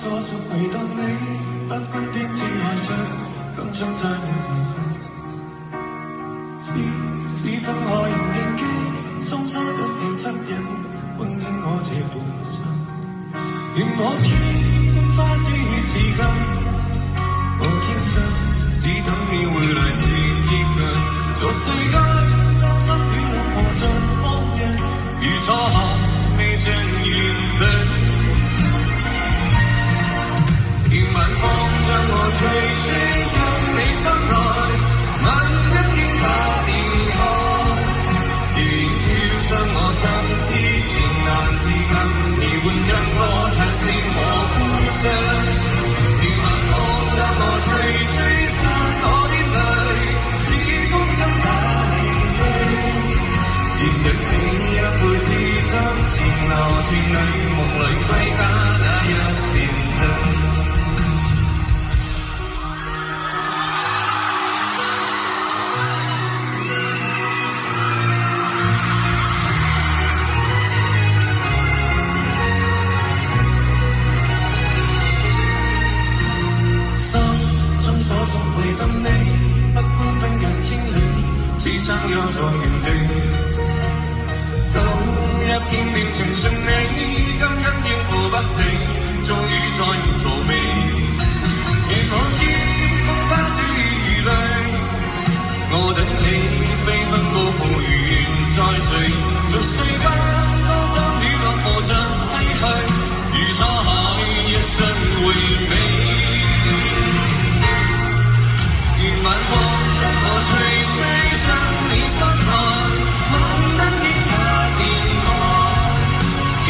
所想回到你，不分邊只愛上，更將再沒遺憾。是分開仍認記，鬆疏得你惻隱，溫馨我這半生。願我天空花枝似金，我堅信只等你回來時接近。做世間當心戀磨盡風影，如初夏未盡緣分。願晚風將我吹吹，將你心內吻一天下漸開。願朝傷我心思情難自禁，而換任何殘剩我孤身。願晚風將我吹吹，散我的淚，似風箏打你追。願人你一輩子真情留住你，夢裏歸家那一線燈。所想回等你，不管分隔千里，此生又在原地。當一片變情順你，剛剛應付不起，終於再沒逃避。願我天空花小如淚，我等你悲分高抱如願再聚。做世間多心與樂無盡唏噓，如初夏一生回味。願晚風將我吹吹，將你心內吻得天下漸開。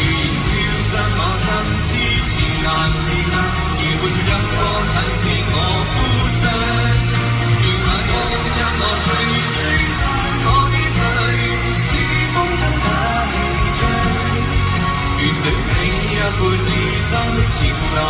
願朝傷我心痴情難自禁，而換任何殘是我孤身。願晚風將我吹吹，散我的淚，似風箏打你追。願對你一輩子真情留